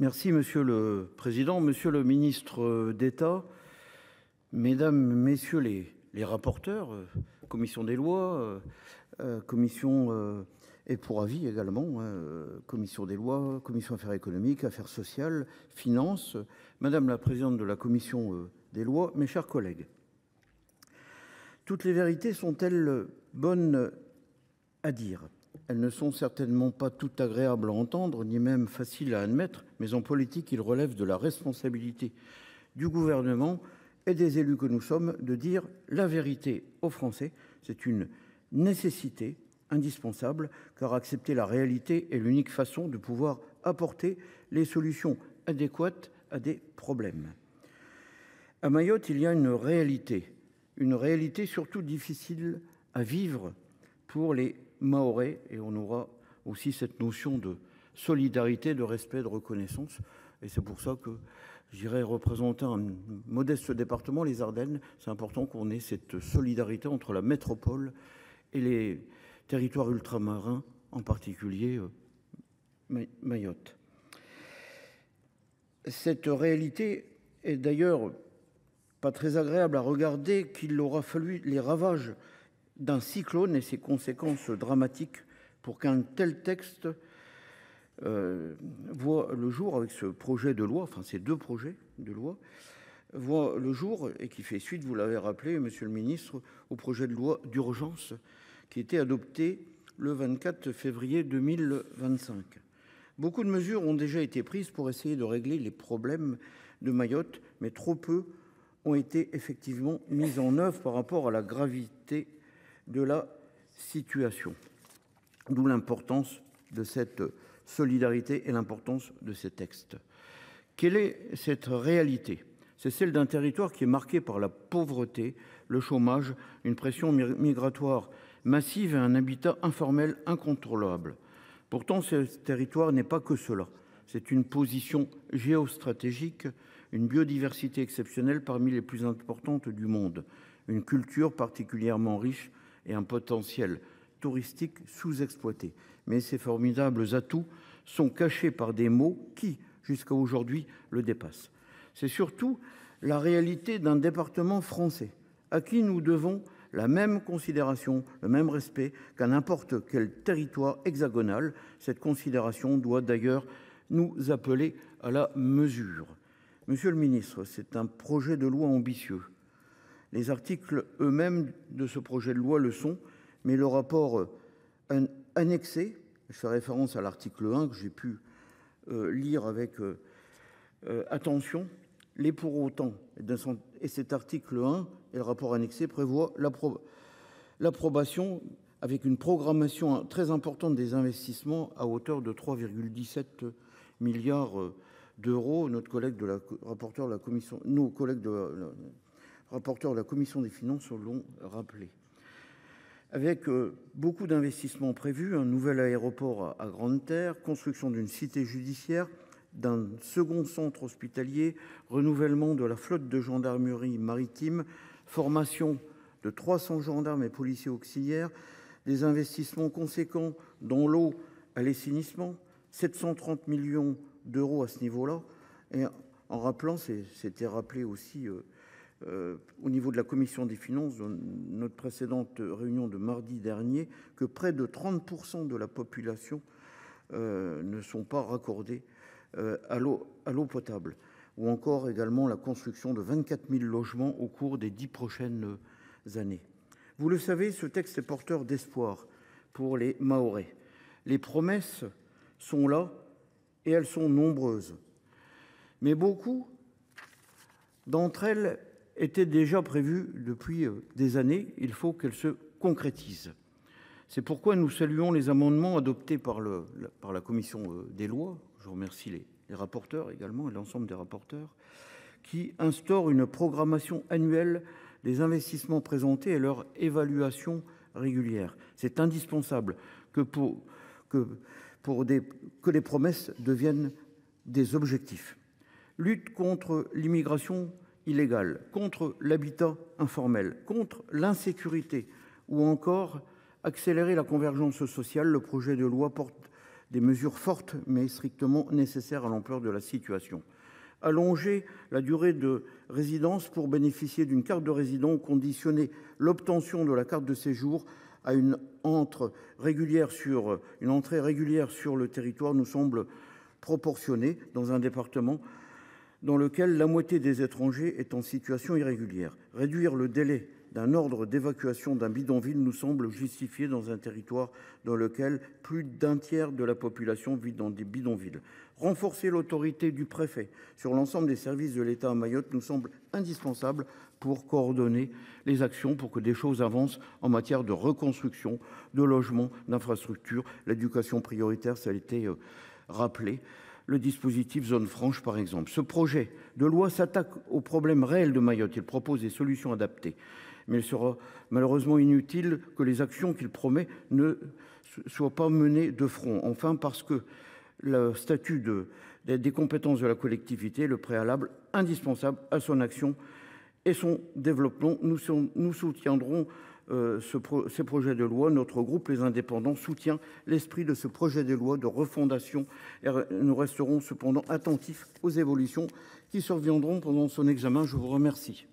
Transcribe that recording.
Merci, Monsieur le Président, Monsieur le Ministre d'État, Mesdames, Messieurs les rapporteurs, Commission des lois, Commission et pour avis également, Commission des lois, Commission affaires économiques, affaires sociales, finances, Madame la Présidente de la Commission des lois, mes chers collègues. Toutes les vérités sont-elles bonnes à dire ? Elles ne sont certainement pas toutes agréables à entendre, ni même faciles à admettre, mais en politique, il relève de la responsabilité du gouvernement et des élus que nous sommes de dire la vérité aux Français. C'est une nécessité indispensable, car accepter la réalité est l'unique façon de pouvoir apporter les solutions adéquates à des problèmes. À Mayotte, il y a une réalité surtout difficile à vivre pour les Mahorais, et on aura aussi cette notion de solidarité, de respect, de reconnaissance. Et c'est pour ça que j'irai représenter un modeste département, les Ardennes. C'est important qu'on ait cette solidarité entre la métropole et les territoires ultramarins, en particulier Mayotte. Cette réalité est d'ailleurs pas très agréable à regarder, qu'il aura fallu les ravages d'un cyclone et ses conséquences dramatiques pour qu'un tel texte voit le jour avec ce projet de loi, enfin ces deux projets de loi, voit le jour et qui fait suite, vous l'avez rappelé, Monsieur le Ministre, au projet de loi d'urgence qui a été adopté le 24 février 2025. Beaucoup de mesures ont déjà été prises pour essayer de régler les problèmes de Mayotte, mais trop peu ont été effectivement mises en œuvre par rapport à la gravité de la situation. D'où l'importance de cette solidarité et l'importance de ces textes. Quelle est cette réalité ? C'est celle d'un territoire qui est marqué par la pauvreté, le chômage, une pression migratoire massive et un habitat informel incontrôlable. Pourtant, ce territoire n'est pas que cela. C'est une position géostratégique, une biodiversité exceptionnelle parmi les plus importantes du monde, une culture particulièrement riche et un potentiel touristique sous-exploité. Mais ces formidables atouts sont cachés par des mots qui, jusqu'à aujourd'hui, le dépassent. C'est surtout la réalité d'un département français à qui nous devons la même considération, le même respect qu'à n'importe quel territoire hexagonal. Cette considération doit d'ailleurs nous appeler à la mesure. Monsieur le ministre, c'est un projet de loi ambitieux. Les articles eux-mêmes de ce projet de loi le sont, mais le rapport annexé, je fais référence à l'article 1 que j'ai pu lire avec attention, l'est pour autant. Et cet article 1 et le rapport annexé prévoient l'approbation avec une programmation très importante des investissements à hauteur de 3,17 milliards d'euros. Notre collègue de la rapporteur de la commission, nos collègues de rapporteur de la Commission des finances l'ont rappelé. Avec beaucoup d'investissements prévus, un nouvel aéroport à Grande-Terre, construction d'une cité judiciaire, d'un second centre hospitalier, renouvellement de la flotte de gendarmerie maritime, formation de 300 gendarmes et policiers auxiliaires, des investissements conséquents dans l'eau à l'assainissement, 730 millions d'euros à ce niveau-là, et en rappelant, c'était rappelé aussi au niveau de la Commission des finances, dans notre précédente réunion de mardi dernier, que près de 30% de la population ne sont pas raccordés à l'eau potable. Ou encore également la construction de 24 000 logements au cours des 10 prochaines années. Vous le savez, ce texte est porteur d'espoir pour les Mahorais. Les promesses sont là et elles sont nombreuses. Mais beaucoup d'entre elles étaient déjà prévues depuis des années. Il faut qu'elles se concrétisent. C'est pourquoi nous saluons les amendements adoptés par la Commission des lois. Je remercie les rapporteurs également et l'ensemble des rapporteurs qui instaurent une programmation annuelle des investissements présentés et leur évaluation régulière. C'est indispensable que les promesses deviennent des objectifs. Lutte contre l'immigration illégale, contre l'habitat informel, contre l'insécurité ou encore accélérer la convergence sociale. Le projet de loi porte des mesures fortes mais strictement nécessaires à l'ampleur de la situation. Allonger la durée de résidence pour bénéficier d'une carte de résident, conditionner l'obtention de la carte de séjour à une entrée régulière sur le territoire nous semble proportionné dans un département dans lequel la moitié des étrangers est en situation irrégulière. Réduire le délai d'un ordre d'évacuation d'un bidonville nous semble justifié dans un territoire dans lequel plus d'un tiers de la population vit dans des bidonvilles. Renforcer l'autorité du préfet sur l'ensemble des services de l'État à Mayotte nous semble indispensable pour coordonner les actions pour que des choses avancent en matière de reconstruction, de logement, d'infrastructures, l'éducation prioritaire, ça a été rappelé. Le dispositif zone franche, par exemple. Ce projet de loi s'attaque aux problèmes réels de Mayotte. Il propose des solutions adaptées. Mais il sera malheureusement inutile que les actions qu'il promet ne soient pas menées de front. Enfin, parce que le statut des compétences de la collectivité est le préalable indispensable à son action et son développement. Nous soutiendrons ces projets de loi. Notre groupe, les Indépendants, soutient l'esprit de ce projet de loi de refondation. Et nous resterons cependant attentifs aux évolutions qui surviendront pendant son examen. Je vous remercie.